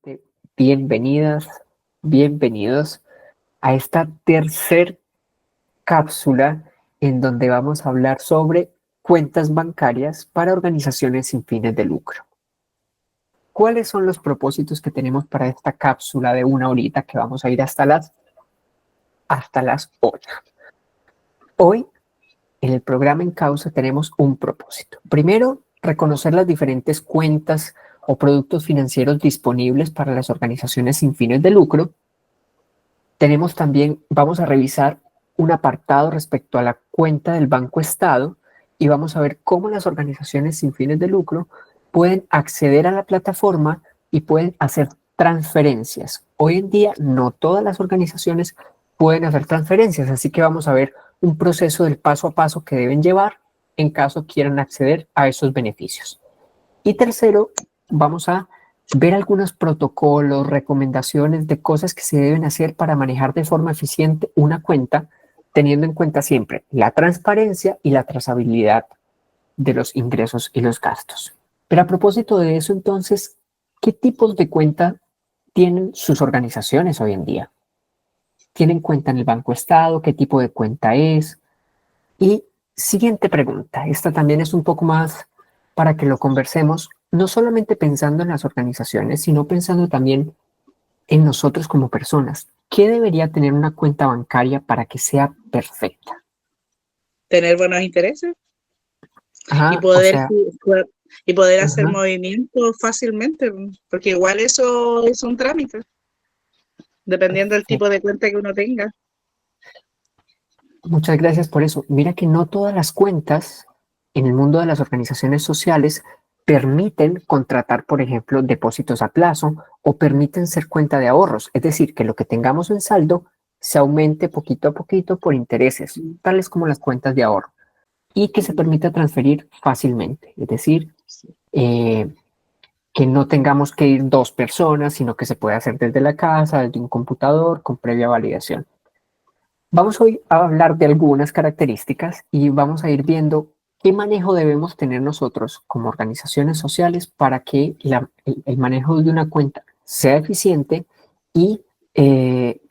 nuevamente bienvenidas, bienvenidos a esta tercer cápsula en donde vamos a hablar sobre cuentas bancarias para organizaciones sin fines de lucro. ¿Cuáles son los propósitos que tenemos para esta cápsula de una horita que vamos a ir hasta las 8? Hoy, en el programa En Causa, tenemos un propósito. Primero, reconocer las diferentes cuentas o productos financieros disponibles para las organizaciones sin fines de lucro. Tenemos también, vamos a revisar un apartado respecto a la cuenta del Banco Estado y vamos a ver cómo las organizaciones sin fines de lucro pueden acceder a la plataforma y pueden hacer transferencias. Hoy en día no todas las organizaciones pueden hacer transferencias, así que vamos a ver un proceso del paso a paso que deben llevar en caso quieran acceder a esos beneficios. Y tercero, vamos a ver algunos protocolos, recomendaciones de cosas que se deben hacer para manejar de forma eficiente una cuenta, teniendo en cuenta siempre la transparencia y la trazabilidad de los ingresos y los gastos. Pero a propósito de eso, entonces, ¿qué tipos de cuenta tienen sus organizaciones hoy en día? ¿Tienen cuenta en el Banco Estado? ¿Qué tipo de cuenta es? Y siguiente pregunta, esta también es un poco más para que lo conversemos, no solamente pensando en las organizaciones, sino pensando también en nosotros como personas. ¿Qué debería tener una cuenta bancaria para que sea perfecta? Tener buenos intereses y Ajá, o poder, sea, y poder hacer ajá, movimientos fácilmente, porque igual eso es un trámite, dependiendo del tipo perfecto. de cuenta que uno tenga. Muchas gracias por eso. Mira que no todas las cuentas en el mundo de las organizaciones sociales permiten contratar, por ejemplo, depósitos a plazo o permiten ser cuenta de ahorros. Es decir, que lo que tengamos en saldo se aumente poquito a poquito por intereses, tales como las cuentas de ahorro, y que se permita transferir fácilmente. Es decir, eh, que no tengamos que ir dos personas, sino que se puede hacer desde la casa, desde un computador, con previa validación. Vamos hoy a hablar de algunas características y vamos a ir viendo qué manejo debemos tener nosotros como organizaciones sociales para que el manejo de una cuenta sea eficiente y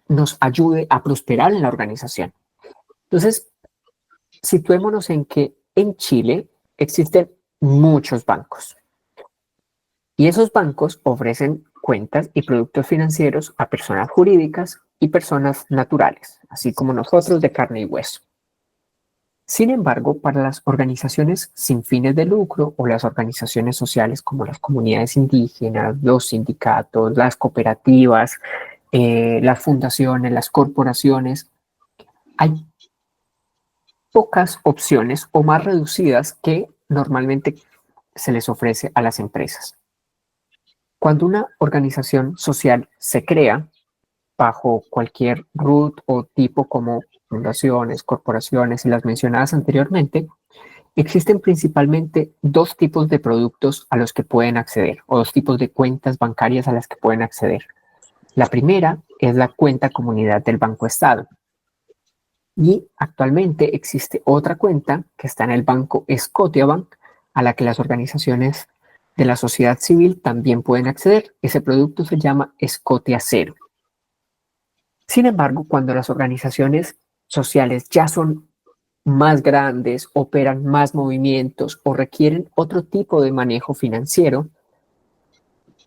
nos ayude a prosperar en la organización. Entonces, situémonos en que en Chile existen muchos bancos y esos bancos ofrecen cuentas y productos financieros a personas jurídicas y personas naturales, así como nosotros de carne y hueso. Sin embargo, para las organizaciones sin fines de lucro o las organizaciones sociales como las comunidades indígenas, los sindicatos, las cooperativas, las fundaciones, las corporaciones, hay pocas opciones o más reducidas que normalmente se les ofrece a las empresas. Cuando una organización social se crea bajo cualquier root o tipo como fundaciones, corporaciones y las mencionadas anteriormente, existen principalmente dos tipos de productos a los que pueden acceder o dos tipos de cuentas bancarias a las que pueden acceder. La primera es la cuenta comunidad del Banco Estado y actualmente existe otra cuenta que está en el banco Scotiabank a la que las organizaciones de la sociedad civil también pueden acceder. Ese producto se llama Scotia Cero. Sin embargo, cuando las organizaciones sociales ya son más grandes, operan más movimientos o requieren otro tipo de manejo financiero,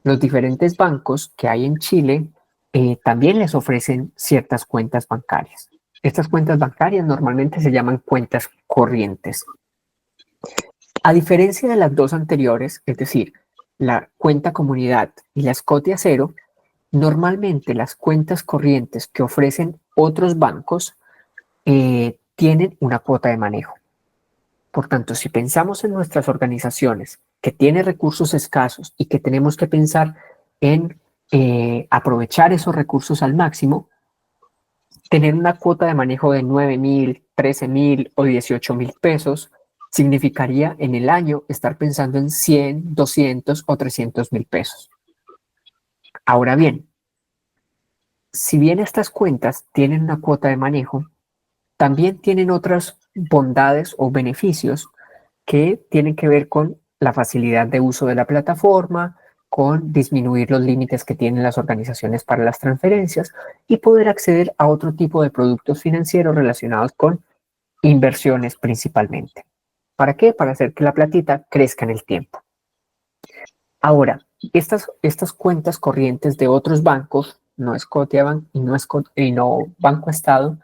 los diferentes bancos que hay en Chile también les ofrecen ciertas cuentas bancarias. Estas cuentas bancarias normalmente se llaman cuentas corrientes. A diferencia de las dos anteriores, es decir, la cuenta comunidad y la Scotia Cero, normalmente las cuentas corrientes que ofrecen otros bancos tienen una cuota de manejo. Por tanto, si pensamos en nuestras organizaciones que tienen recursos escasos y que tenemos que pensar en aprovechar esos recursos al máximo, tener una cuota de manejo de 9,000, 13,000 o 18,000 pesos significaría en el año estar pensando en 100, 200 o 300,000 pesos. Ahora bien, si bien estas cuentas tienen una cuota de manejo, también tienen otras bondades o beneficios que tienen que ver con la facilidad de uso de la plataforma, con disminuir los límites que tienen las organizaciones para las transferencias y poder acceder a otro tipo de productos financieros relacionados con inversiones principalmente. ¿Para qué? Para hacer que la platita crezca en el tiempo. Ahora, estas cuentas corrientes de otros bancos, no Scotiabank y no Banco Estado,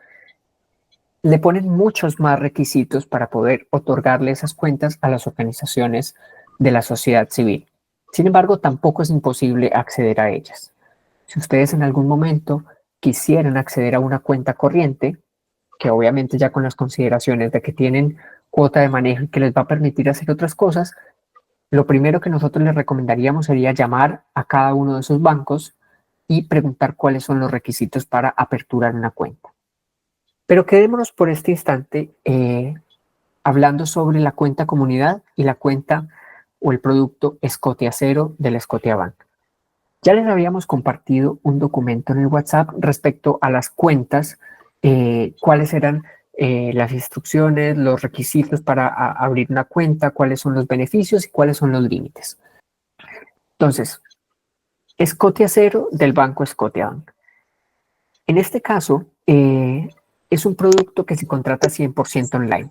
le ponen muchos más requisitos para poder otorgarle esas cuentas a las organizaciones de la sociedad civil. Sin embargo, tampoco es imposible acceder a ellas. Si ustedes en algún momento quisieran acceder a una cuenta corriente, que obviamente ya con las consideraciones de que tienen cuota de manejo y que les va a permitir hacer otras cosas, lo primero que nosotros les recomendaríamos sería llamar a cada uno de esos bancos y preguntar cuáles son los requisitos para aperturar una cuenta. Pero quedémonos por este instante hablando sobre la cuenta comunidad y la cuenta o el producto Scotiacero del Scotiabank. Ya les habíamos compartido un documento en el WhatsApp respecto a las cuentas, cuáles eran las instrucciones, los requisitos para abrir una cuenta, cuáles son los beneficios y cuáles son los límites. Entonces, Scotiacero del banco Scotiabank. En este caso, es un producto que se contrata 100% online.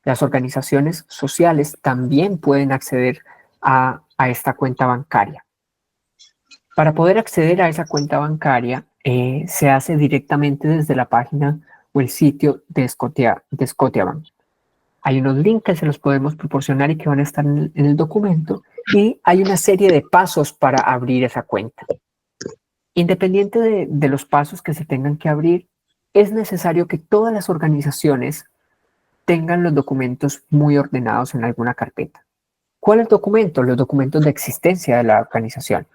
Las organizaciones sociales también pueden acceder a esta cuenta bancaria. Para poder acceder a esa cuenta bancaria, se hace directamente desde la página o el sitio de Scotiabank. Hay unos links que se los podemos proporcionar y que van a estar en el documento, y hay una serie de pasos para abrir esa cuenta. Independiente de los pasos que se tengan que abrir, es necesario que todas las organizaciones tengan los documentos muy ordenados en alguna carpeta. ¿Cuáles documentos? Los documentos de existencia de la organización.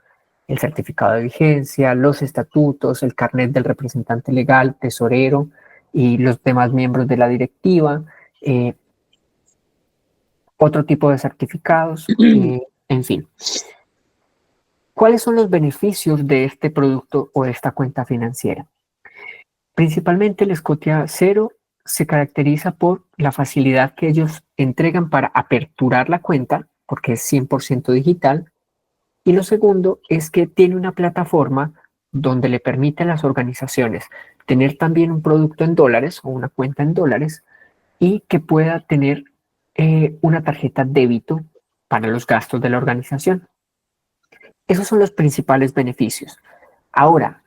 El certificado de vigencia, los estatutos, el carnet del representante legal, tesorero y los demás miembros de la directiva, otro tipo de certificados, en fin. ¿Cuáles son los beneficios de este producto o de esta cuenta financiera? Principalmente el Scotiacero se caracteriza por la facilidad que ellos entregan para aperturar la cuenta, porque es 100% digital. Y lo segundo es que tiene una plataforma donde le permite a las organizaciones tener también un producto en dólares o una cuenta en dólares y que pueda tener una tarjeta débito para los gastos de la organización. Esos son los principales beneficios. Ahora,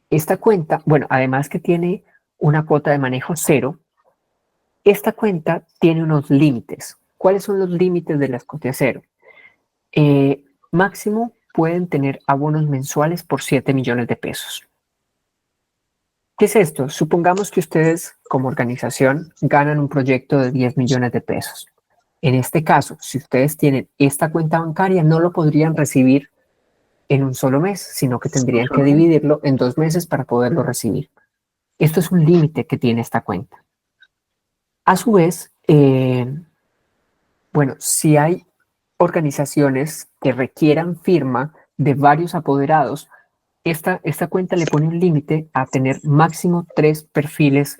esta cuenta, bueno, además que tiene una cuota de manejo cero, esta cuenta tiene unos límites. ¿Cuáles son los límites de la Scotiacero? Máximo pueden tener abonos mensuales por 7 millones de pesos. ¿Qué es esto? Supongamos que ustedes como organización ganan un proyecto de 10 millones de pesos. En este caso, si ustedes tienen esta cuenta bancaria, no lo podrían recibir en un solo mes, sino que tendrían que dividirlo en 2 meses para poderlo recibir. Esto es un límite que tiene esta cuenta. A su vez, bueno, si hay organizaciones que requieran firma de varios apoderados, esta cuenta le pone un límite a tener máximo 3 perfiles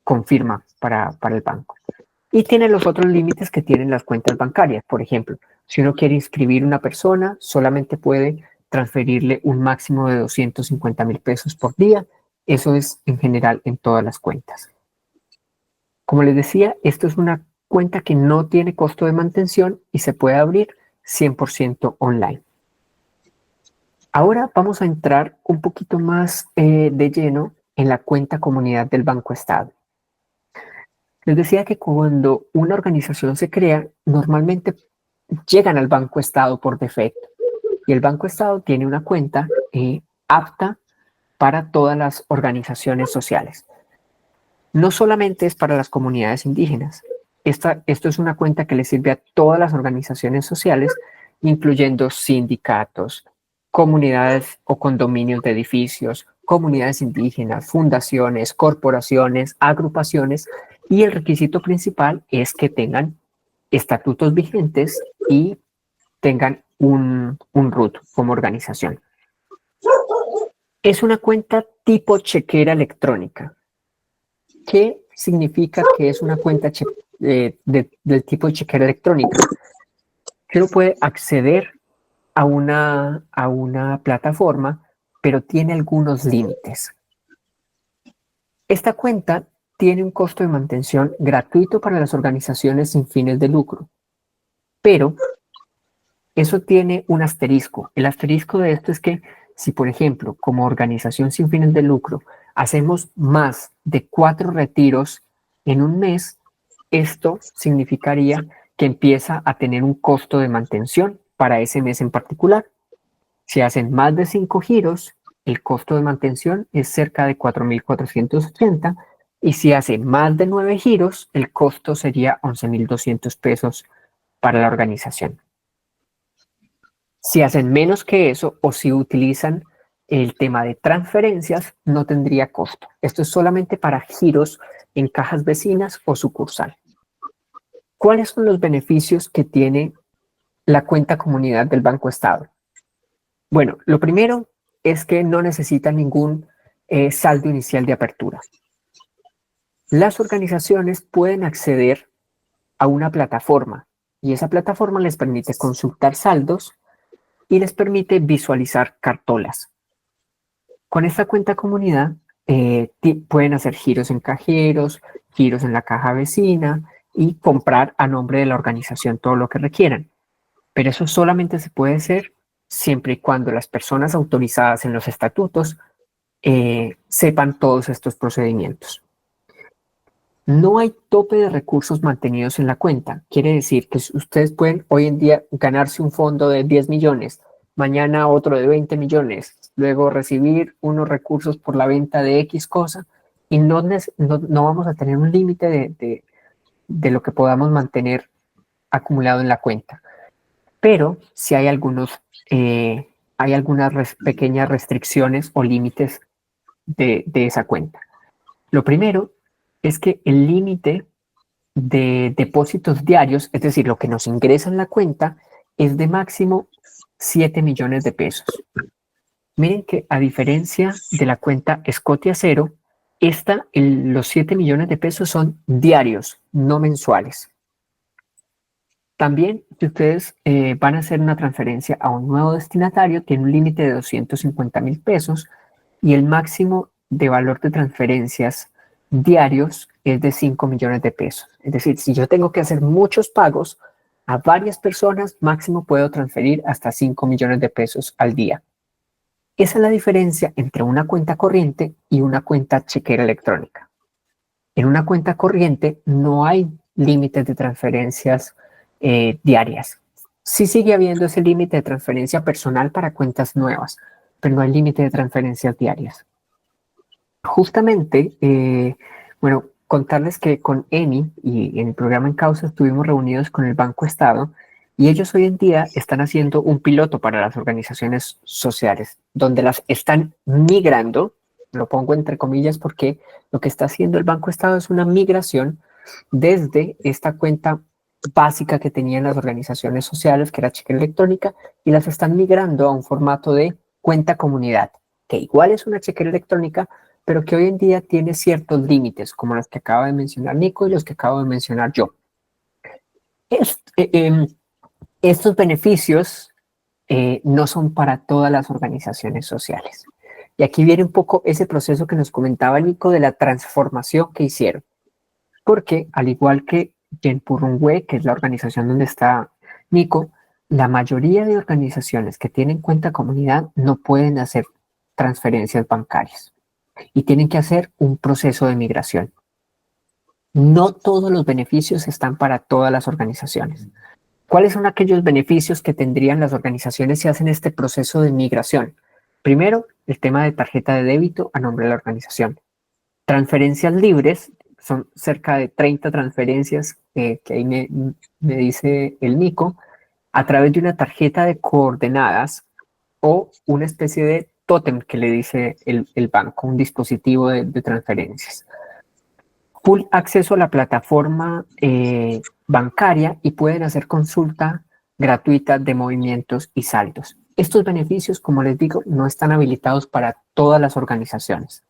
con firma para el banco. Y tiene los otros límites que tienen las cuentas bancarias. Por ejemplo, si uno quiere inscribir una persona, solamente puede transferirle un máximo de 250,000 pesos por día. Eso es en general en todas las cuentas. Como les decía, esto es una cuenta que no tiene costo de mantención y se puede abrir 100% online. Ahora vamos a entrar un poquito más de lleno en la cuenta comunidad del Banco Estado. Les decía que cuando una organización se crea, normalmente llegan al Banco Estado por defecto. Y el Banco Estado tiene una cuenta apta para todas las organizaciones sociales. No solamente es para las comunidades indígenas. Esto es una cuenta que le sirve a todas las organizaciones sociales, incluyendo sindicatos, comunidades o condominios de edificios, comunidades indígenas, fundaciones, corporaciones, agrupaciones, y el requisito principal es que tengan estatutos vigentes y tengan un RUT como organización. Es una cuenta tipo chequera electrónica. ¿Qué significa que es una cuenta del tipo de chequera electrónica? Que uno puede acceder a una plataforma, pero tiene algunos límites. Esta cuenta tiene un costo de mantención gratuito para las organizaciones sin fines de lucro, pero eso tiene un asterisco. El asterisco de esto es que si, por ejemplo, como organización sin fines de lucro, hacemos más de 4 retiros en un mes, esto significaría que empieza a tener un costo de mantención para ese mes en particular. Si hacen más de 5 giros, el costo de mantención es cerca de 4.480 y si hace más de 9 giros, el costo sería 11.200 pesos para la organización. Si hacen menos que eso o si utilizan el tema de transferencias, no tendría costo. Esto es solamente para giros en cajas vecinas o sucursal. ¿Cuáles son los beneficios que tiene la cuenta comunidad del Banco Estado? Bueno, lo primero es que no necesita ningún saldo inicial de apertura. Las organizaciones pueden acceder a una plataforma y esa plataforma les permite consultar saldos y les permite visualizar cartolas. Con esta cuenta comunidad pueden hacer giros en cajeros, giros en la caja vecina y comprar a nombre de la organización todo lo que requieran. Pero eso solamente se puede hacer siempre y cuando las personas autorizadas en los estatutos sepan todos estos procedimientos. No hay tope de recursos mantenidos en la cuenta. Quiere decir que ustedes pueden hoy en día ganarse un fondo de 10 millones, mañana otro de 20 millones, luego recibir unos recursos por la venta de X cosa y no vamos a tener un límite de lo que podamos mantener acumulado en la cuenta. Pero sí hay algunas pequeñas restricciones o límites de esa cuenta. Lo primero es que el límite de depósitos diarios, es decir, lo que nos ingresa en la cuenta, es de máximo 7 millones de pesos. Miren que a diferencia de la cuenta Scotia Cero, los 7 millones de pesos son diarios, no mensuales. También, si ustedes van a hacer una transferencia a un nuevo destinatario, tiene un límite de 250.000 pesos y el máximo de valor de transferencias diarios es de 5 millones de pesos. Es decir, si yo tengo que hacer muchos pagos a varias personas, máximo puedo transferir hasta 5 millones de pesos al día. Esa es la diferencia entre una cuenta corriente y una cuenta chequera electrónica. En una cuenta corriente no hay límites de transferencias diarias. Sí sigue habiendo ese límite de transferencia personal para cuentas nuevas, pero no hay límite de transferencias diarias. Justamente, bueno, contarles que con EMI y en el programa En Causa estuvimos reunidos con el Banco Estado y ellos hoy en día están haciendo un piloto para las organizaciones sociales, donde las están migrando, lo pongo entre comillas porque lo que está haciendo el Banco Estado es una migración desde esta cuenta básica que tenían las organizaciones sociales, que era chequera electrónica, y las están migrando a un formato de cuenta comunidad, que igual es una chequera electrónica, pero que hoy en día tiene ciertos límites, como los que acaba de mencionar Nico y los que acabo de mencionar yo. Estos beneficios no son para todas las organizaciones sociales. Y aquí viene un poco ese proceso que nos comentaba Nico de la transformación que hicieron. Porque al igual que Genpurungwe, que es la organización donde está Nico, la mayoría de organizaciones que tienen cuenta comunidad no pueden hacer transferencias bancarias y tienen que hacer un proceso de migración. No todos los beneficios están para todas las organizaciones. ¿Cuáles son aquellos beneficios que tendrían las organizaciones si hacen este proceso de migración? Primero, el tema de tarjeta de débito a nombre de la organización. Transferencias libres, son cerca de 30 transferencias que ahí me dice el Nico, a través de una tarjeta de coordenadas o una especie de tótem que le dice el banco, un dispositivo de transferencias. Full acceso a la plataforma bancaria y pueden hacer consulta gratuita de movimientos y saldos. Estos beneficios, como les digo, no están habilitados para todas las organizaciones.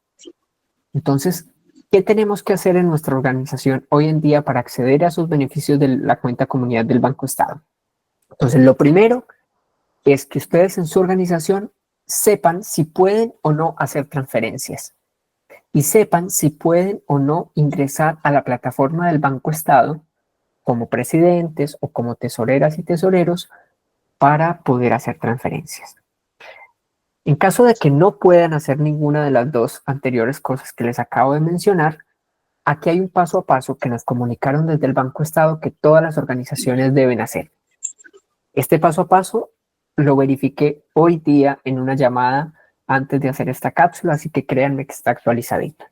Entonces, ¿qué tenemos que hacer en nuestra organización hoy en día para acceder a esos beneficios de la cuenta comunidad del Banco Estado? Entonces, lo primero es que ustedes en su organización sepan si pueden o no hacer transferencias y sepan si pueden o no ingresar a la plataforma del Banco Estado como presidentes o como tesoreras y tesoreros para poder hacer transferencias. En caso de que no puedan hacer ninguna de las dos anteriores cosas que les acabo de mencionar, aquí hay un paso a paso que nos comunicaron desde el Banco Estado que todas las organizaciones deben hacer. Este paso a paso lo verifiqué hoy día en una llamada antes de hacer esta cápsula, así que créanme que está actualizadito.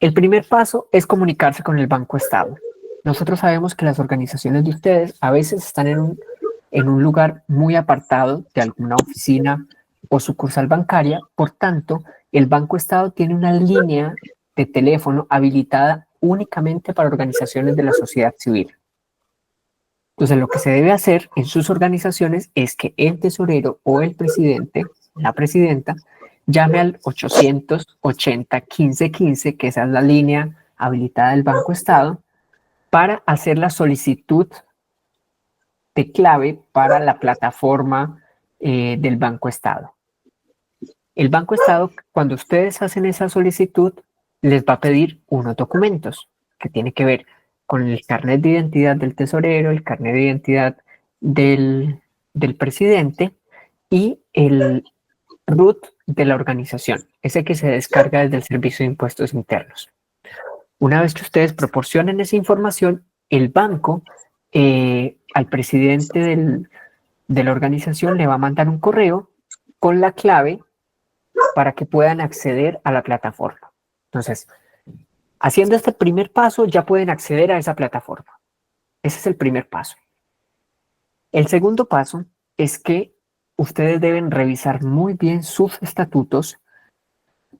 El primer paso es comunicarse con el Banco Estado. Nosotros sabemos que las organizaciones de ustedes a veces están en un lugar muy apartado de alguna oficina o sucursal bancaria, por tanto, el Banco Estado tiene una línea de teléfono habilitada únicamente para organizaciones de la sociedad civil. Entonces, lo que se debe hacer en sus organizaciones es que el tesorero o el presidente, la presidenta, llame al 880-1515, que esa es la línea habilitada del Banco Estado, para hacer la solicitud de clave para la plataforma del Banco Estado. El Banco Estado, cuando ustedes hacen esa solicitud, les va a pedir unos documentos que tienen que ver con el carnet de identidad del tesorero, el carnet de identidad del presidente y el RUT de la organización, ese que se descarga desde el Servicio de Impuestos Internos. Una vez que ustedes proporcionen esa información, el banco al presidente de la organización le va a mandar un correo con la clave para que puedan acceder a la plataforma. Entonces, haciendo este primer paso, ya pueden acceder a esa plataforma. Ese es el primer paso. El segundo paso es que ustedes deben revisar muy bien sus estatutos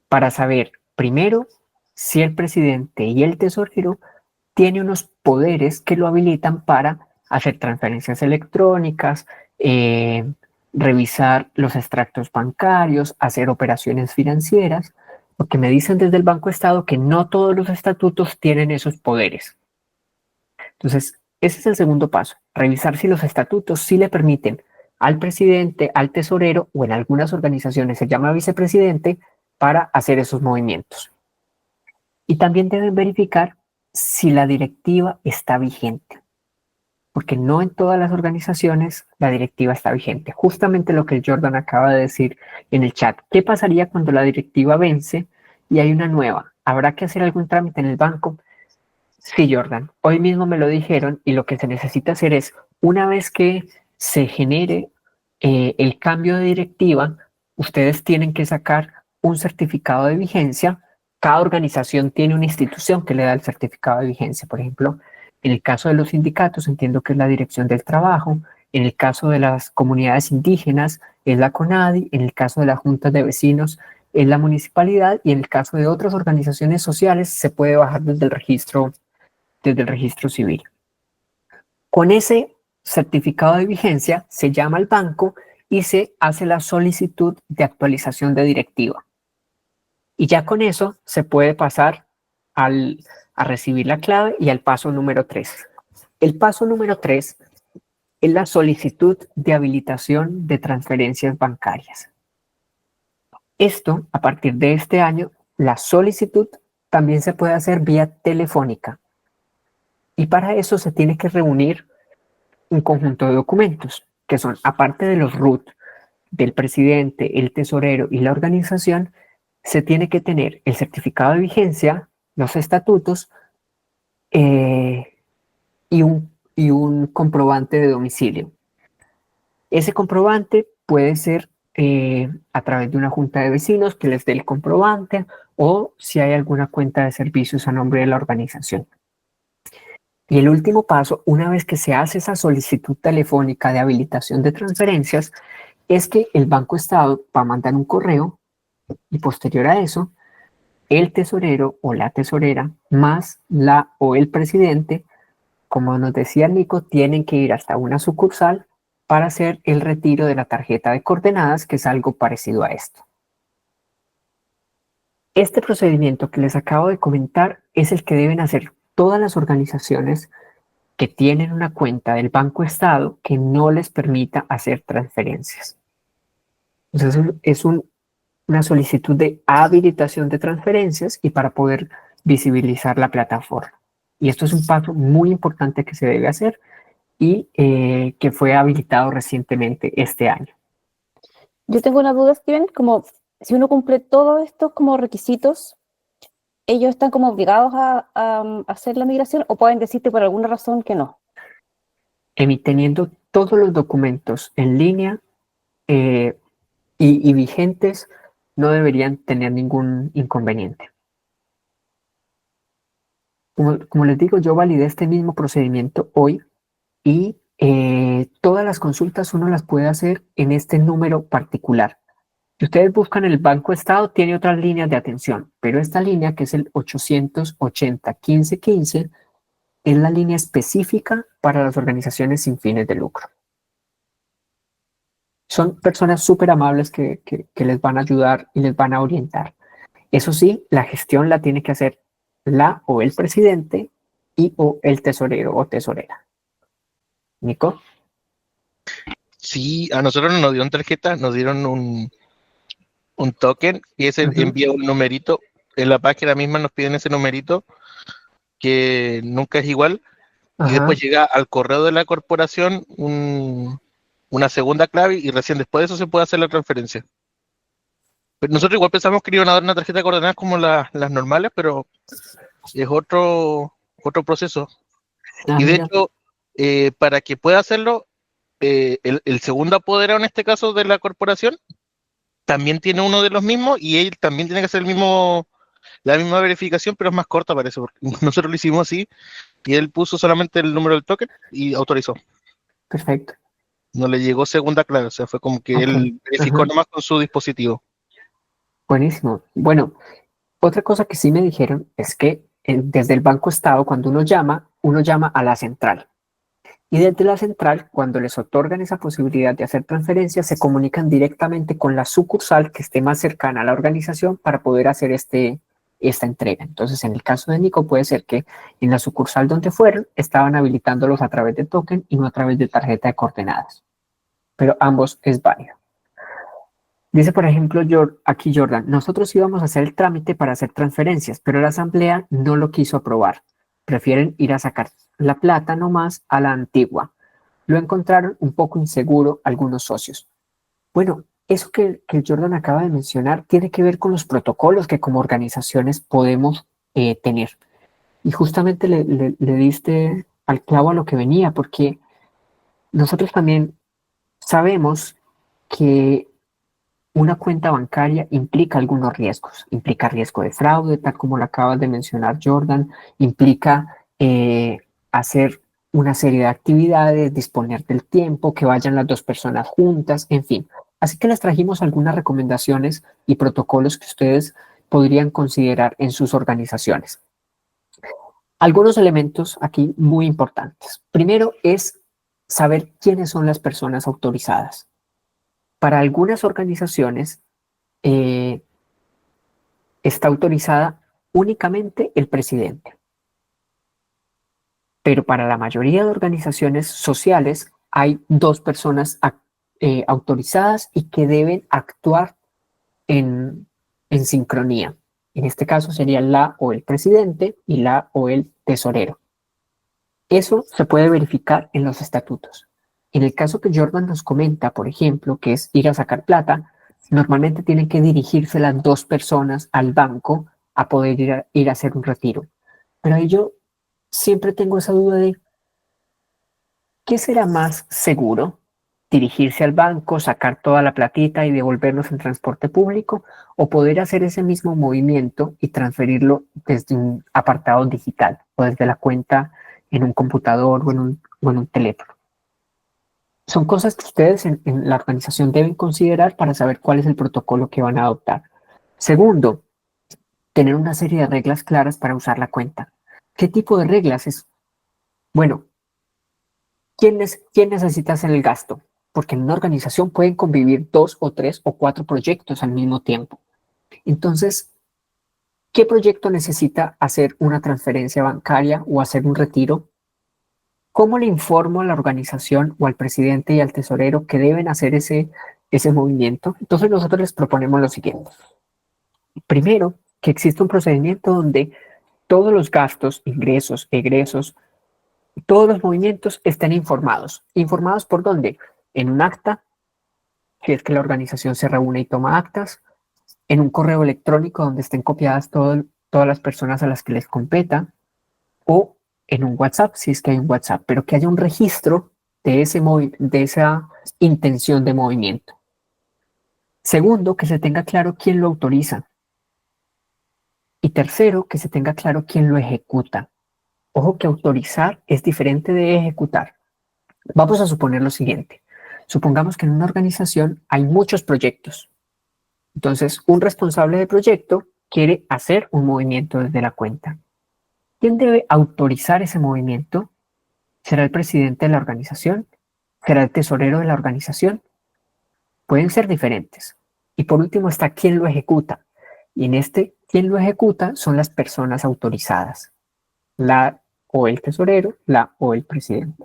para saber, primero, si el presidente y el tesorero tienen unos poderes que lo habilitan para hacer transferencias electrónicas, revisar los extractos bancarios, hacer operaciones financieras, porque me dicen desde el Banco Estado que no todos los estatutos tienen esos poderes. Entonces, ese es el segundo paso, revisar si los estatutos sí le permiten al presidente, al tesorero o en algunas organizaciones se llama vicepresidente para hacer esos movimientos. Y también deben verificar si la directiva está vigente, porque no en todas las organizaciones la directiva está vigente. Justamente lo que el Jordan acaba de decir en el chat. ¿Qué pasaría cuando la directiva vence y hay una nueva? ¿Habrá que hacer algún trámite en el banco? Sí, Jordan. Hoy mismo me lo dijeron y lo que se necesita hacer es, una vez que se genere el cambio de directiva, ustedes tienen que sacar un certificado de vigencia. Cada organización tiene una institución que le da el certificado de vigencia. Por ejemplo, en el caso de los sindicatos, entiendo que es la Dirección del Trabajo. En el caso de las comunidades indígenas, es la CONADI. En el caso de las juntas de vecinos, es la municipalidad. Y en el caso de otras organizaciones sociales, se puede bajar desde el registro civil. Con ese certificado de vigencia, se llama al banco y se hace la solicitud de actualización de directiva. Y ya con eso se puede pasar a recibir la clave y al paso número 3. El paso número 3 es la solicitud de habilitación de transferencias bancarias. Esto, a partir de este año, la solicitud también se puede hacer vía telefónica. Y para eso se tiene que reunir un conjunto de documentos, que son, aparte de los RUT del presidente, el tesorero y la organización, se tiene que tener el certificado de vigencia, los estatutos y un comprobante de domicilio. Ese comprobante puede ser a través de una junta de vecinos que les dé el comprobante o si hay alguna cuenta de servicios a nombre de la organización. Y el último paso, una vez que se hace esa solicitud telefónica de habilitación de transferencias, es que el Banco Estado va a mandar un correo y posterior a eso, el tesorero o la tesorera más la o el presidente, como nos decía Nico, tienen que ir hasta una sucursal para hacer el retiro de la tarjeta de coordenadas, que es algo parecido a esto. Este procedimiento que les acabo de comentar es el que deben hacer todas las organizaciones que tienen una cuenta del Banco Estado que no les permita hacer transferencias. Entonces es una solicitud de habilitación de transferencias y para poder visibilizar la plataforma. Y esto es un paso muy importante que se debe hacer y que fue habilitado recientemente este año. Yo tengo una duda, Steven, como si uno cumple todos estos como requisitos, ¿ellos están como obligados a hacer la migración o pueden decirte por alguna razón que no? Teniendo todos los documentos en línea y vigentes, no deberían tener ningún inconveniente. Como les digo, yo validé este mismo procedimiento hoy y todas las consultas uno las puede hacer en este número particular. Si ustedes buscan el Banco Estado, tiene otras líneas de atención, pero esta línea, que es el 880-1515, es la línea específica para las organizaciones sin fines de lucro. Son personas súper amables que les van a ayudar y les van a orientar. Eso sí, la gestión la tiene que hacer la o el presidente y o el tesorero o tesorera. Nico. Sí, a nosotros no nos dieron tarjeta, nos dieron un token y ese envía un numerito. En la página misma nos piden ese numerito que nunca es igual. Y después llega al correo de la corporación una segunda clave y recién después de eso se puede hacer la transferencia. Pero nosotros igual pensamos que iban a dar una tarjeta de coordenadas como las normales, pero es otro proceso. Y de hecho, para que pueda hacerlo, el segundo apoderado en este caso de la corporación también tiene uno de los mismos y él también tiene que hacer la misma verificación, pero es más corta parece, porque nosotros lo hicimos así y él puso solamente el número del token y autorizó. Perfecto. No le llegó segunda clave, o sea, fue como que él verificó nomás con su dispositivo. Buenísimo. Bueno, otra cosa que sí me dijeron es que desde el Banco Estado, cuando uno llama a la central. Y desde la central, cuando les otorgan esa posibilidad de hacer transferencias, se comunican directamente con la sucursal que esté más cercana a la organización para poder hacer esta entrega. Entonces, en el caso de Nico, puede ser que en la sucursal donde fueron, estaban habilitándolos a través de token y no a través de tarjeta de coordenadas. Pero ambos es válido. Dice, por ejemplo, aquí Jordan, nosotros íbamos a hacer el trámite para hacer transferencias, pero la asamblea no lo quiso aprobar. Prefieren ir a sacar la plata nomás a la antigua. Lo encontraron un poco inseguro algunos socios. Bueno, eso que Jordan acaba de mencionar tiene que ver con los protocolos que como organizaciones podemos tener. Y justamente le diste al clavo a lo que venía, porque nosotros también sabemos que una cuenta bancaria implica algunos riesgos. Implica riesgo de fraude, tal como lo acabas de mencionar, Jordan. Implica hacer una serie de actividades, disponer del tiempo, que vayan las dos personas juntas, en fin. Así que les trajimos algunas recomendaciones y protocolos que ustedes podrían considerar en sus organizaciones. Algunos elementos aquí muy importantes. Primero es saber quiénes son las personas autorizadas. Para algunas organizaciones está autorizada únicamente el presidente. Pero para la mayoría de organizaciones sociales hay dos personas autorizadas y que deben actuar en sincronía. En este caso sería la o el presidente y la o el tesorero. Eso se puede verificar en los estatutos. En el caso que Jordan nos comenta, por ejemplo, que es ir a sacar plata, normalmente tienen que dirigirse las dos personas al banco a poder ir a hacer un retiro. Pero ahí yo siempre tengo esa duda de ¿qué será más seguro? ¿Dirigirse al banco, sacar toda la platita y devolverlos en transporte público? ¿O poder hacer ese mismo movimiento y transferirlo desde un apartado digital o desde la cuenta en un computador o en un teléfono? Son cosas que ustedes en la organización deben considerar para saber cuál es el protocolo que van a adoptar. Segundo, tener una serie de reglas claras para usar la cuenta. ¿Qué tipo de reglas es? Bueno, ¿quién necesita hacer el gasto? Porque en una organización pueden convivir 2 o 3 o 4 proyectos al mismo tiempo. Entonces, ¿qué proyecto necesita hacer una transferencia bancaria o hacer un retiro ¿Cómo le informo a la organización o al presidente y al tesorero que deben hacer ese movimiento? Entonces nosotros les proponemos lo siguiente. Primero, que existe un procedimiento donde todos los gastos, ingresos, egresos, todos los movimientos estén informados. ¿Informados por dónde? En un acta, que es que la organización se reúne y toma actas, en un correo electrónico donde estén copiadas todas las personas a las que les competa, o en un WhatsApp, si es que hay un WhatsApp, pero que haya un registro de esa intención de movimiento. Segundo, que se tenga claro quién lo autoriza. Y tercero, que se tenga claro quién lo ejecuta. Ojo que autorizar es diferente de ejecutar. Vamos a suponer lo siguiente. Supongamos que en una organización hay muchos proyectos. Entonces, un responsable de proyecto quiere hacer un movimiento desde la cuenta. ¿Quién debe autorizar ese movimiento? ¿Será el presidente de la organización? ¿Será el tesorero de la organización? Pueden ser diferentes. Y por último está quién lo ejecuta. Y en quién lo ejecuta son las personas autorizadas. La o el tesorero, la o el presidente.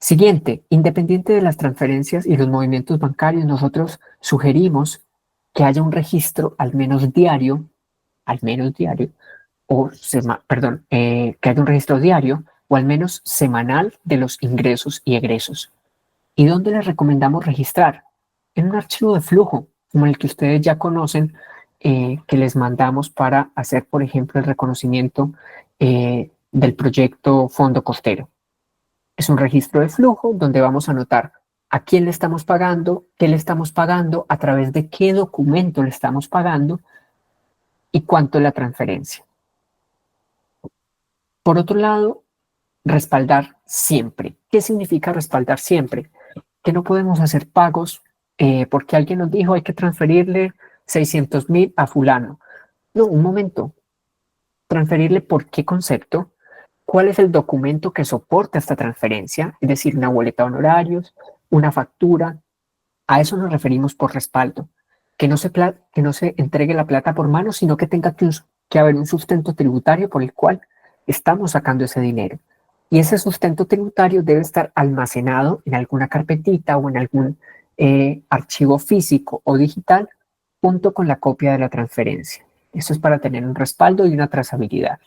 Siguiente, independiente de las transferencias y los movimientos bancarios, nosotros sugerimos que haya un registro al menos diario, o que haya un registro diario o al menos semanal de los ingresos y egresos. ¿Y dónde les recomendamos registrar? En un archivo de flujo, como el que ustedes ya conocen, que les mandamos para hacer, por ejemplo, el reconocimiento del proyecto Fondo Costero. Es un registro de flujo donde vamos a anotar a quién le estamos pagando, qué le estamos pagando, a través de qué documento le estamos pagando y cuánto es la transferencia. Por otro lado, respaldar siempre. ¿Qué significa respaldar siempre? Que no podemos hacer pagos porque alguien nos dijo hay que transferirle 600.000 a fulano. No, un momento. ¿Transferirle por qué concepto? ¿Cuál es el documento que soporta esta transferencia? Es decir, una boleta de honorarios, una factura. A eso nos referimos por respaldo. Que no se entregue la plata por mano, sino que tenga que haber un sustento tributario por el cual estamos sacando ese dinero. Y ese sustento tributario debe estar almacenado en alguna carpetita o en algún archivo físico o digital junto con la copia de la transferencia. Eso es para tener un respaldo y una trazabilidad.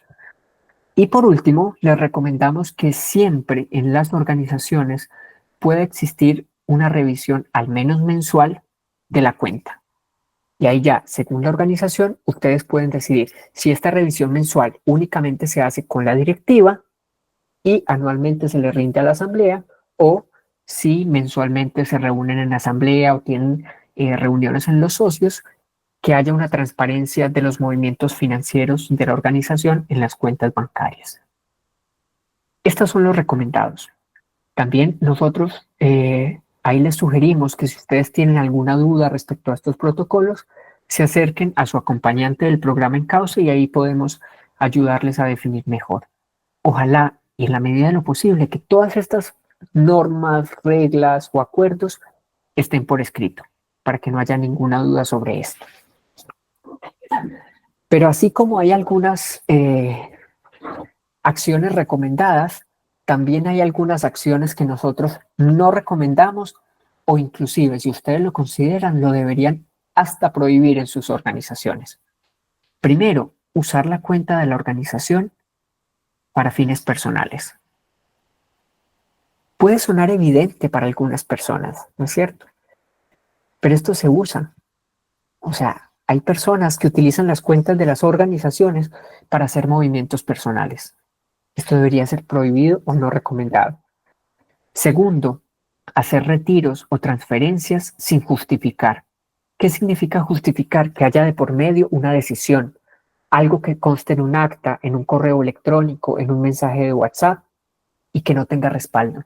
Y por último, les recomendamos que siempre en las organizaciones pueda existir una revisión al menos mensual de la cuenta. Y ahí ya, según la organización, ustedes pueden decidir si esta revisión mensual únicamente se hace con la directiva y anualmente se le rinde a la asamblea, o si mensualmente se reúnen en la asamblea o tienen reuniones en los socios, que haya una transparencia de los movimientos financieros de la organización en las cuentas bancarias. Estos son los recomendados. También nosotros ahí les sugerimos que si ustedes tienen alguna duda respecto a estos protocolos, se acerquen a su acompañante del programa en causa y ahí podemos ayudarles a definir mejor. Ojalá y en la medida de lo posible que todas estas normas, reglas o acuerdos estén por escrito para que no haya ninguna duda sobre esto. Pero así como hay algunas acciones recomendadas, también hay algunas acciones que nosotros no recomendamos o inclusive, si ustedes lo consideran, lo deberían hasta prohibir en sus organizaciones. Primero, usar la cuenta de la organización para fines personales. Puede sonar evidente para algunas personas, ¿no es cierto? Pero esto se usa. O sea, hay personas que utilizan las cuentas de las organizaciones para hacer movimientos personales. Esto debería ser prohibido o no recomendado. Segundo, hacer retiros o transferencias sin justificar. ¿Qué significa justificar? Que haya de por medio una decisión, algo que conste en un acta, en un correo electrónico, en un mensaje de WhatsApp y que no tenga respaldo.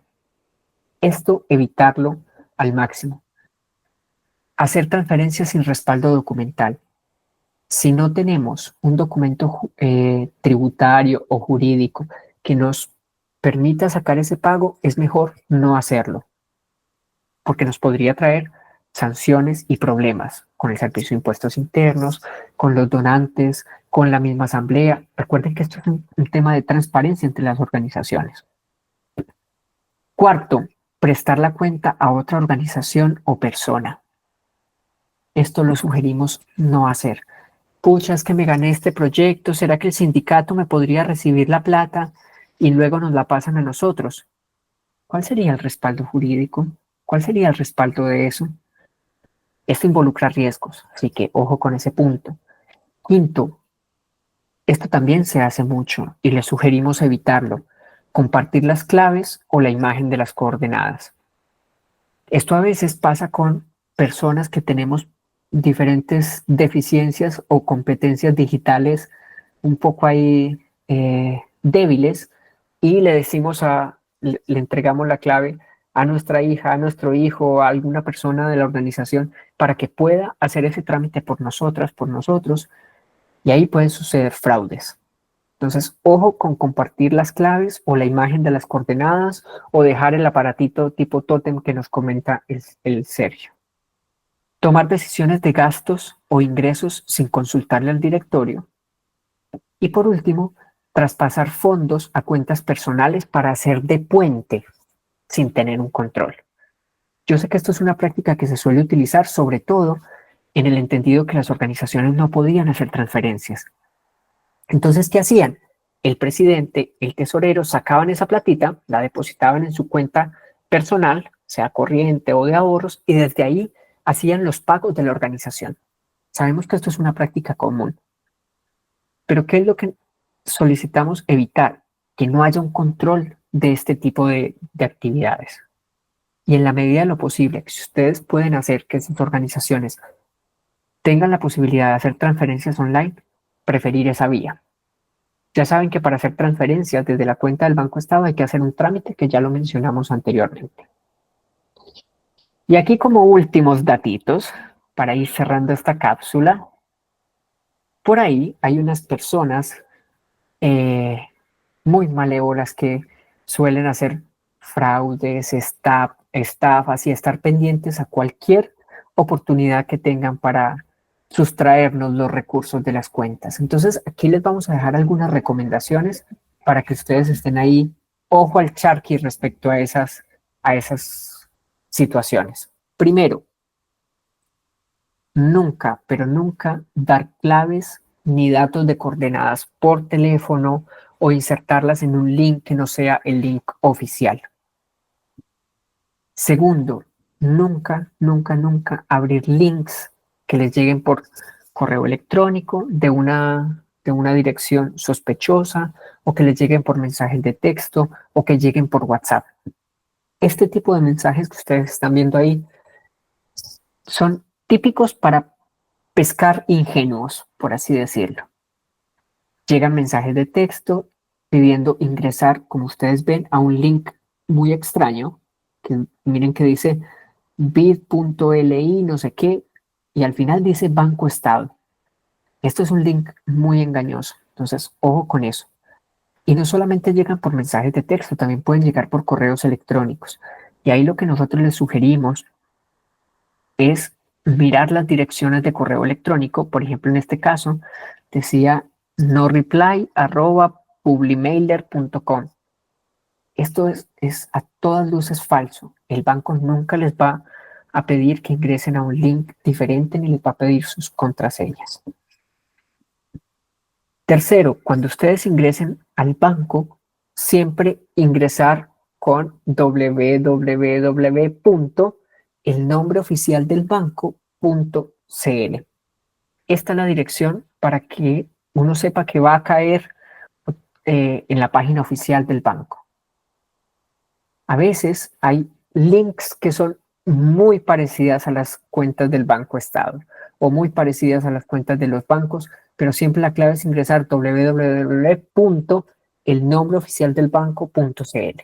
Esto evitarlo al máximo. Hacer transferencias sin respaldo documental. Si no tenemos un documento tributario o jurídico que nos permita sacar ese pago, es mejor no hacerlo, porque nos podría traer sanciones y problemas con el Servicio de Impuestos Internos, con los donantes, con la misma asamblea. Recuerden que esto es un tema de transparencia entre las organizaciones. Cuarto, prestar la cuenta a otra organización o persona. Esto lo sugerimos no hacer. Pucha, es que me gané este proyecto, ¿será que el sindicato me podría recibir la plata y luego nos la pasan a nosotros? ¿Cuál sería el respaldo jurídico? ¿Cuál sería el respaldo de eso? Esto involucra riesgos, así que ojo con ese punto. Quinto, esto también se hace mucho y le sugerimos evitarlo. Compartir las claves o la imagen de las coordenadas. Esto a veces pasa con personas que tenemos diferentes deficiencias o competencias digitales un poco ahí débiles y le decimos le entregamos la clave a nuestra hija, a nuestro hijo, a alguna persona de la organización para que pueda hacer ese trámite por nosotras, por nosotros, y ahí pueden suceder fraudes. Entonces, ojo con compartir las claves o la imagen de las coordenadas o dejar el aparatito tipo tótem que nos comenta el Sergio. Tomar decisiones de gastos o ingresos sin consultarle al directorio. Y por último, traspasar fondos a cuentas personales para hacer de puente sin tener un control. Yo sé que esto es una práctica que se suele utilizar sobre todo en el entendido que las organizaciones no podían hacer transferencias. Entonces, ¿qué hacían? El presidente, el tesorero, sacaban esa platita, la depositaban en su cuenta personal, sea corriente o de ahorros, y desde ahí hacían los pagos de la organización. Sabemos que esto es una práctica común. Pero ¿qué es lo que solicitamos evitar? Que no haya un control de este tipo de actividades. Y en la medida de lo posible, si ustedes pueden hacer que sus organizaciones tengan la posibilidad de hacer transferencias online, preferir esa vía. Ya saben que para hacer transferencias desde la cuenta del Banco Estado hay que hacer un trámite que ya lo mencionamos anteriormente. Y aquí como últimos datitos, para ir cerrando esta cápsula, por ahí hay unas personas muy malévolas que suelen hacer fraudes, estafas y estar pendientes a cualquier oportunidad que tengan para sustraernos los recursos de las cuentas. Entonces, aquí les vamos a dejar algunas recomendaciones para que ustedes estén ahí, ojo al charqui respecto a esas situaciones. Primero, nunca, pero nunca dar claves ni datos de coordenadas por teléfono o insertarlas en un link que no sea el link oficial. Segundo, nunca, nunca, nunca abrir links que les lleguen por correo electrónico de una dirección sospechosa o que les lleguen por mensajes de texto o que lleguen por WhatsApp. Este tipo de mensajes que ustedes están viendo ahí son típicos para pescar ingenuos, por así decirlo. Llegan mensajes de texto pidiendo ingresar, como ustedes ven, a un link muy extraño, que miren que dice bit.li no sé qué, y al final dice Banco Estado. Esto es un link muy engañoso, entonces ojo con eso. Y no solamente llegan por mensajes de texto, también pueden llegar por correos electrónicos. Y ahí lo que nosotros les sugerimos es mirar las direcciones de correo electrónico. Por ejemplo, en este caso decía noreply@publimailer.com. Esto es a todas luces falso. El banco nunca les va a pedir que ingresen a un link diferente ni les va a pedir sus contraseñas. Tercero, cuando ustedes ingresen al banco, siempre ingresar con www.elnombreoficialdelbanco.cl. Esta es la dirección para que uno sepa que va a caer en la página oficial del banco. A veces hay links que son muy parecidas a las cuentas del Banco Estado o muy parecidas a las cuentas de los bancos, pero siempre la clave es ingresar www.elnombreoficialdelbanco.cl.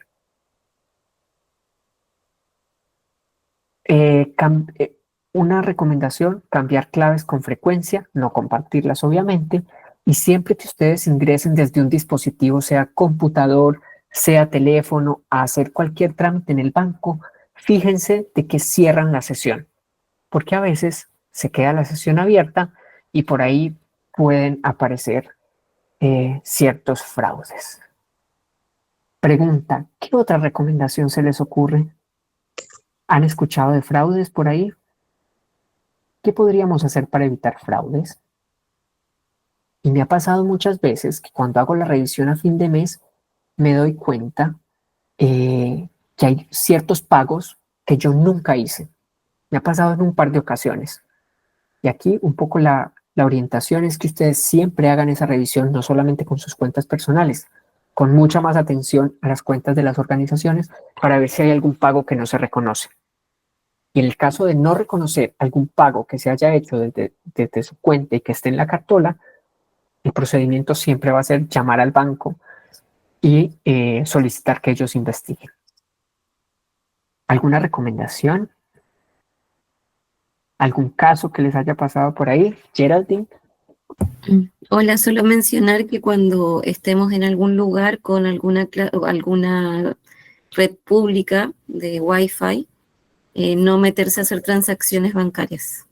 Una recomendación, cambiar claves con frecuencia, no compartirlas obviamente, y siempre que ustedes ingresen desde un dispositivo, sea computador, sea teléfono, a hacer cualquier trámite en el banco, fíjense de que cierran la sesión, porque a veces se queda la sesión abierta y por ahí pueden aparecer ciertos fraudes. Pregunta, ¿qué otra recomendación se les ocurre? ¿Han escuchado de fraudes por ahí? ¿Qué podríamos hacer para evitar fraudes? Y me ha pasado muchas veces que cuando hago la revisión a fin de mes, me doy cuenta que hay ciertos pagos que yo nunca hice. Me ha pasado en un par de ocasiones. Y aquí un poco la orientación es que ustedes siempre hagan esa revisión, no solamente con sus cuentas personales, con mucha más atención a las cuentas de las organizaciones para ver si hay algún pago que no se reconoce. Y en el caso de no reconocer algún pago que se haya hecho desde su cuenta y que esté en la cartola, el procedimiento siempre va a ser llamar al banco y solicitar que ellos investiguen. ¿Alguna recomendación? ¿Algún caso que les haya pasado por ahí? Geraldine. Hola, solo mencionar que cuando estemos en algún lugar con alguna red pública de Wi-Fi, no meterse a hacer transacciones bancarias.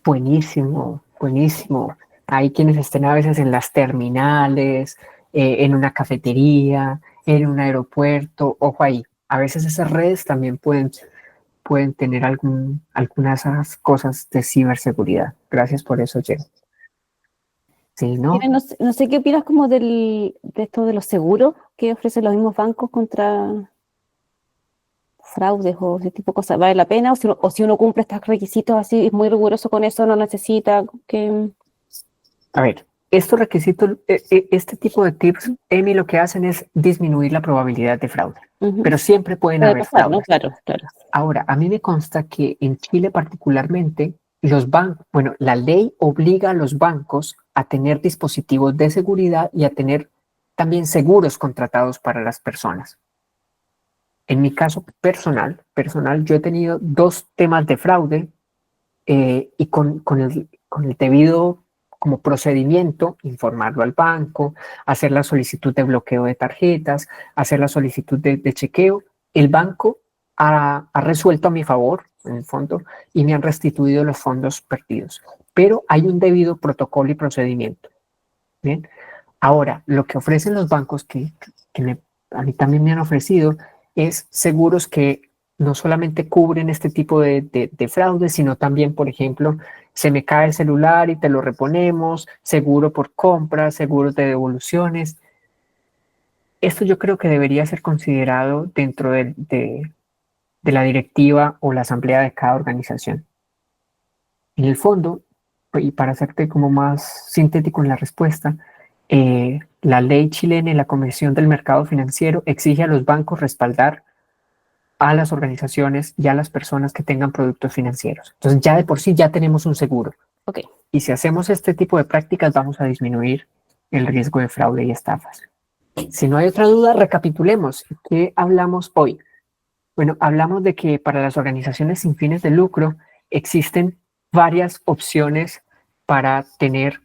Buenísimo, buenísimo. Hay quienes estén a veces en las terminales, en una cafetería, en un aeropuerto. Ojo ahí, a veces esas redes también pueden tener algunas de esas cosas de ciberseguridad. Gracias por eso, Jen. Sí, ¿no? Mira, no sé qué opinas como de esto de los seguros que ofrecen los mismos bancos contra fraudes o ese tipo de cosas. ¿Vale la pena? O si uno cumple estos requisitos así, es muy riguroso con eso, no necesita que... A ver, estos requisitos, este tipo de tips, Emi, lo que hacen es disminuir la probabilidad de fraude, pero siempre pueden Puede haber pasar, ¿no? fraudes. Claro, claro. Ahora, a mí me consta que en Chile particularmente, los bancos, bueno, la ley obliga a los bancos a tener dispositivos de seguridad y a tener también seguros contratados para las personas. En mi caso personal, yo he tenido 2 temas de fraude y con el debido como procedimiento, informarlo al banco, hacer la solicitud de bloqueo de tarjetas, hacer la solicitud de chequeo. El banco ha resuelto a mi favor, en el fondo, y me han restituido los fondos perdidos. Pero hay un debido protocolo y procedimiento. Bien. Ahora, lo que ofrecen los bancos a mí también me han ofrecido es seguros que no solamente cubren este tipo de fraudes, sino también, por ejemplo, se me cae el celular y te lo reponemos, seguro por compras, seguros de devoluciones. Esto yo creo que debería ser considerado dentro de la directiva o la asamblea de cada organización. En el fondo, y para hacerte como más sintético en la respuesta, la ley chilena y la Comisión del Mercado Financiero exige a los bancos respaldar a las organizaciones y a las personas que tengan productos financieros. Entonces ya de por sí ya tenemos un seguro. Okay. Y si hacemos este tipo de prácticas vamos a disminuir el riesgo de fraude y estafas. Si no hay otra duda, recapitulemos. ¿Qué hablamos hoy? Bueno, hablamos de que para las organizaciones sin fines de lucro existen varias opciones para tener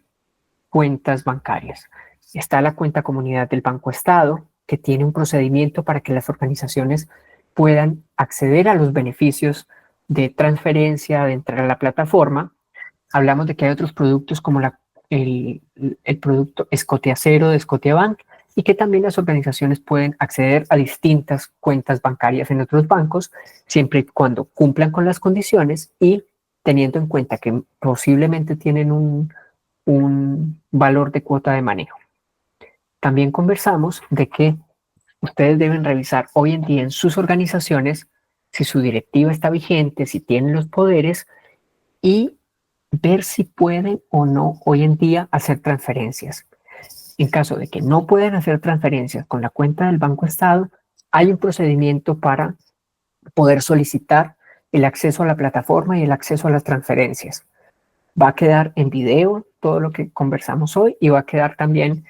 cuentas bancarias. Está la cuenta comunidad del Banco Estado, que tiene un procedimiento para que las organizaciones puedan acceder a los beneficios de transferencia, de entrar a la plataforma. Hablamos de que hay otros productos como el producto Scotiacero de Scotiabank y que también las organizaciones pueden acceder a distintas cuentas bancarias en otros bancos, siempre y cuando cumplan con las condiciones y teniendo en cuenta que posiblemente tienen un valor de cuota de manejo. También conversamos de que ustedes deben revisar hoy en día en sus organizaciones si su directiva está vigente, si tienen los poderes y ver si pueden o no hoy en día hacer transferencias. En caso de que no puedan hacer transferencias con la cuenta del Banco Estado, hay un procedimiento para poder solicitar el acceso a la plataforma y el acceso a las transferencias. Va a quedar en video todo lo que conversamos hoy y va a quedar también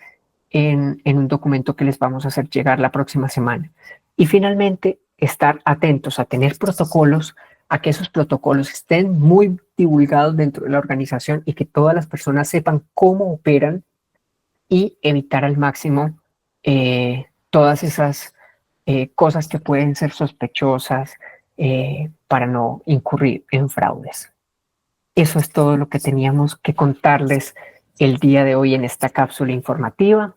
en un documento que les vamos a hacer llegar la próxima semana. Y finalmente, estar atentos a tener protocolos, a que esos protocolos estén muy divulgados dentro de la organización y que todas las personas sepan cómo operan y evitar al máximo todas esas cosas que pueden ser sospechosas para no incurrir en fraudes. Eso es todo lo que teníamos que contarles el día de hoy en esta cápsula informativa.